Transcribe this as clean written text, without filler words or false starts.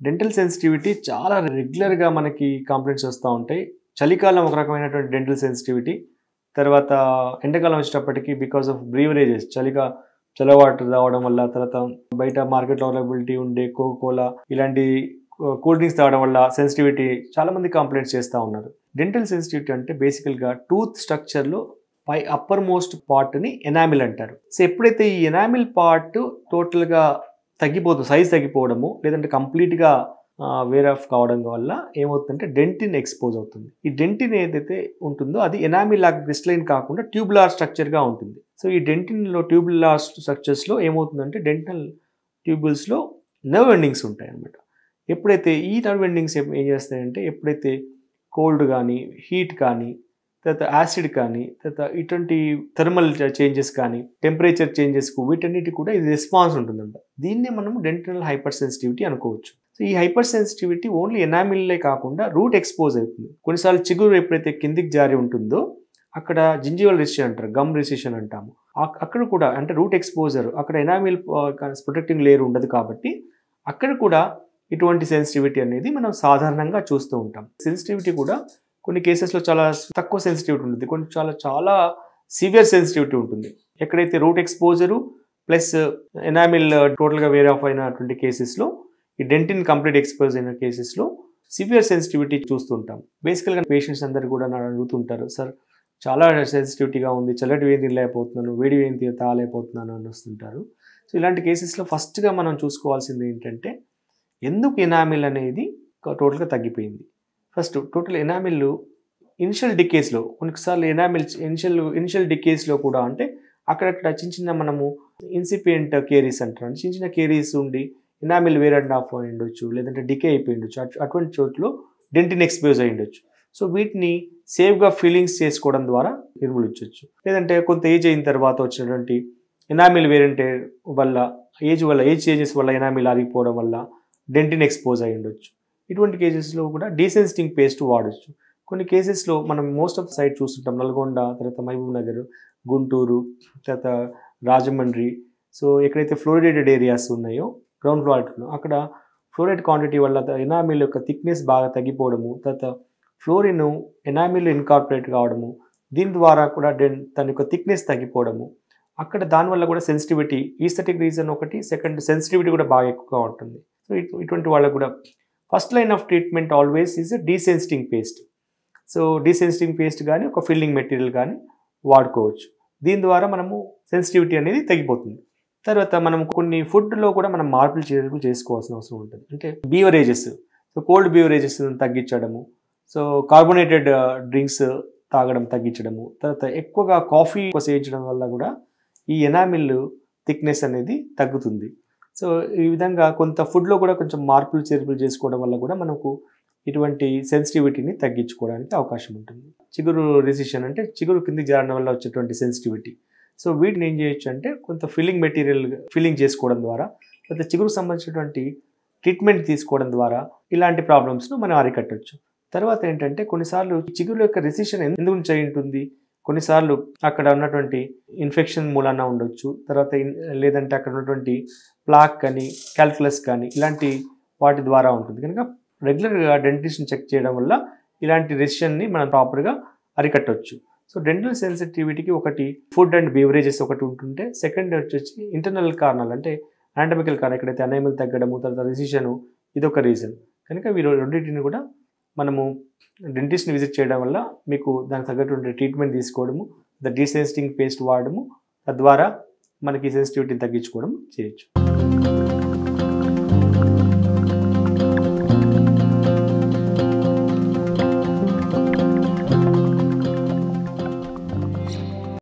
Dental sensitivity చాలా రెగ్యులర్‌గా మనకి కంప్లెయింట్స్ వస్తా ఉంటాయి. చలికాలం ఒక రకమైనటువంటి డెంటల్ సెన్సిటివిటీ. తర్వాత ఎండాకాలం వచ్చేటప్పటికి బికాస్ ఆఫ్ బ్రీవరేజెస్ చలవాటర్ తాగడం వల్ల, తర్వాత బయట మార్కెట్‌లో అవైలబిలిటీ ఉండే కోకా కోలా ఇలాంటి కూల్ డ్రింక్స్ తాగడం వల్ల సెన్సిటివిటీ చాలామంది కంప్లెయింట్స్ చేస్తూ ఉన్నారు. డెంటల్ సెన్సిటివిటీ అంటే బేసికల్‌గా టూత్ స్ట్రక్చర్‌లో పై అప్పర్ మోస్ట్ పార్ట్‌ని ఎనామిల్ అంటారు. సో ఎప్పుడైతే ఈ ఎనామిల్ పార్ట్ టోటల్‌గా తగ్గిపోతుంది, సైజ్ తగ్గిపోవడము లేదంటే కంప్లీట్‌గా వేర్ ఆఫ్ కావడం వల్ల ఏమవుతుందంటే డెంటిన్ ఎక్స్పోజ్ అవుతుంది. ఈ డెంటిన్ ఏదైతే ఉంటుందో అది ఎనామిల్ లాగా క్రిస్టలైన్ కాకుండా ట్యూబులార్ స్ట్రక్చర్‌గా ఉంటుంది. సో ఈ డెంటిన్‌లో ట్యూబులార్ స్ట్రక్చర్స్‌లో ఏమవుతుందంటే డెంటల్ ట్యూబుల్స్‌లో నర్వ్ ఎండింగ్స్ ఉంటాయన్నమాట. ఎప్పుడైతే ఈ నర్వ్ ఎండింగ్స్ ఏం చేస్తాయంటే ఎప్పుడైతే కోల్డ్ కానీ, హీట్ కానీ, తర్వాత యాసిడ్ కానీ, తర్వాత ఇటువంటి థర్మల్ చేంజెస్ కానీ, టెంపరేచర్ చేంజెస్కు వీటన్నిటి కూడా ఇది రెస్పాన్స్ ఉంటుందంట. దీన్నే మనం డెంటల్ హైపర్ సెన్సిటివిటీ అనుకోవచ్చు. సో ఈ హైపర్ సెన్సిటివిటీ ఓన్లీ ఎనామిల్లే కాకుండా రూట్ ఎక్స్పోజ్ అవుతుంది. కొన్నిసార్లు చిగురు ఎప్పుడైతే కిందికి జారి ఉంటుందో అక్కడ జింజివల్ రిసెషన్ అంటారు, గమ్ రిసెషన్ అంటాము. అక్కడ కూడా అంటే రూట్ ఎక్స్పోజర్, అక్కడ ఎనామిల్ ప్రొటెక్టింగ్ లేయర్ ఉండదు కాబట్టి అక్కడ కూడా ఇటువంటి సెన్సిటివిటీ అనేది మనం సాధారణంగా చూస్తూ ఉంటాం. సెన్సిటివిటీ కూడా కొన్ని కేసెస్లో చాలా తక్కువ సెన్సిటివిటీ ఉంటుంది, కొన్ని చాలా సివియర్ సెన్సిటివిటీ ఉంటుంది. ఎక్కడైతే రూట్ ఎక్స్పోజరు ప్లస్ ఎనామిల్ టోటల్గా వేర్ ఆఫ్ అయినటువంటి కేసెస్లో, ఈ డెంటిన్ కంప్లీట్ ఎక్స్పోజ్ అయిన కేసెస్లో సివియర్ సెన్సిటివిటీ చూస్తుంటాం. బేసికల్గా పేషెంట్స్ అందరు కూడా నన్ను అడుగుతుంటారు, సార్ చాలా సెన్సిటివిటీగా ఉంది, చల్లటి వేడి తినలేకపోతున్నాను, వేడి వేడి తాగలేకపోతున్నాను అని వస్తుంటారు. సో ఇలాంటి కేసెస్లో ఫస్ట్గా మనం చూసుకోవాల్సింది ఏంటంటే ఎందుకు ఎనామిల్ అనేది టోటల్గా తగ్గిపోయింది. ఫస్ట్ టోటల్ ఎనామిల్ ఇనిషియల్ డికేస్లో కొన్నిసార్లు ఎనామిల్ ఇనిషియల్ డికేస్లో కూడా అంటే అక్కడక్కడ చిన్న మనము ఇన్సిపియంట్ కేరీస్ అంటారు, చిన్న కేరీస్ ఉండి ఎనామిల్ వేర్ అండ్ ఆఫ్ అయి ఉండొచ్చు, లేదంటే డికే అయిపోయి ఉండొచ్చు. అటువంటి చోట్ల డెంటిన్ ఎక్స్పోజ్ అయి ఉండొచ్చు. సో వీటిని సేఫ్గా ఫీలింగ్స్ చేసుకోవడం ద్వారా నిర్మూలించవచ్చు. లేదంటే కొంత ఏజ్ అయిన తర్వాత వచ్చినటువంటి ఎనామిల్ వేరియంట్ వల్ల ఏజ్ చేంజెస్ వల్ల ఎనామిల్ ఆరిగిపోవడం వల్ల డెంటిన్ ఎక్స్పోజ్ అయి ఉండొచ్చు. ఇటువంటి కేసెస్లో కూడా డీసెన్సిటింగ్ పేస్ట్ వాడచ్చు. కొన్ని కేసెస్లో మనం మోస్ట్ ఆఫ్ ద సైడ్ చూస్తుంటాం, నల్గొండ, తర్వాత మహబూబ్ నగర్, గుంటూరు, తర్వాత రాజమండ్రి. సో ఎక్కడైతే ఫ్లోరిడేటెడ్ ఏరియాస్ ఉన్నాయో గ్రౌండ్ ఫ్లోరిడ్లో అక్కడ ఫ్లోరైడ్ క్వాంటిటీ వల్ల ఎనామిల్ యొక్క థిక్నెస్ బాగా తగ్గిపోవడము, తర్వాత ఫ్లోరిన్ ఎనామిల్ ఇన్కార్పొరేట్ కావడము, దీని ద్వారా కూడా దాని యొక్క థిక్నెస్ తగ్గిపోవడము, అక్కడ దానివల్ల కూడా సెన్సిటివిటీ, ఈస్థెటిక్ రీజన్ ఒకటి, సెకండ్ సెన్సిటివిటీ కూడా బాగా ఎక్కువగా ఉంటుంది. సో ఇటువంటి వాళ్ళకు కూడా first line of treatment always is desensitizing paste. So desensitizing paste కానీ ఒక ఫిల్లింగ్ మెటీరియల్ కానీ వాడుకోవచ్చు. దీని ద్వారా మనము సెన్సిటివిటీ అనేది తగ్గిపోతుంది. తర్వాత మనం కొన్ని ఫుడ్లో కూడా మనం మార్పులు చేసుకోవాల్సిన అవసరం ఉంటుంది. అంటే బీవరేజెస్, సో కోల్డ్ బీవరేజెస్ తగ్గించడము, సో కార్బోనేటెడ్ డ్రింక్స్ తాగడం తగ్గించడము, తర్వాత ఎక్కువగా కాఫీ సేవించడం వల్ల కూడా ఈ ఎనామిల్ థిక్నెస్ అనేది తగ్గుతుంది. సో ఈ విధంగా కొంత ఫుడ్లో కూడా కొంచెం మార్పులు చేర్పులు చేసుకోవడం వల్ల కూడా మనకు ఇటువంటి సెన్సిటివిటీని తగ్గించుకోవడానికి అవకాశం ఉంటుంది. చిగురు రెసిషన్ అంటే చిగురు కిందికి జారడం వల్ల వచ్చేటువంటి సెన్సిటివిటీ. సో వీటిని ఏం చేయొచ్చు అంటే కొంత ఫిల్లింగ్ చేసుకోవడం ద్వారా, లేదా చిగురుకు సంబంధించినటువంటి ట్రీట్మెంట్ తీసుకోవడం ద్వారా ఇలాంటి ప్రాబ్లమ్స్ను మనం అరికట్టవచ్చు. తర్వాత ఏంటంటే కొన్నిసార్లు చిగురు యొక్క రెసిషన్ ఎందుకు చేయి ఉంటుంది, కొన్నిసార్లు అక్కడ ఉన్నటువంటి ఇన్ఫెక్షన్ మూలాన ఉండొచ్చు, తర్వాత లేదంటే అక్కడ ఉన్నటువంటి ప్లాక్ కానీ క్యాల్కులస్ కానీ ఇలాంటి వాటి ద్వారా ఉంటుంది. కనుక రెగ్యులర్గా డెంటిస్ట్ని చెక్ చేయడం వల్ల ఇలాంటి రెసిషన్ని మనం ప్రాపర్గా అరికట్టవచ్చు. సో డెంటల్ సెన్సిటివిటీకి ఒకటి ఫుడ్ అండ్ బీవరేజెస్ ఒకటి ఉంటుంటే, సెకండ్ వచ్చేసి ఇంటర్నల్ కారణాలు అంటే అనాటమికల్ కారణం, ఎక్కడైతే ఎనామిల్ తగ్గడము, తర్వాత రెసిషను, ఇదొక రీజన్. కనుక వీరు రెండింటిని కూడా మనము డెంటిస్ట్ని విజిట్ చేయడం వల్ల మీకు దానికి తగ్గటువంటి ట్రీట్మెంట్ తీసుకోవడము, డీసెన్సిటింగ్ పేస్ట్ వాడడము, తద్వారా మనకి సెన్సిటివిటీని తగ్గించుకోవడం చేయొచ్చు.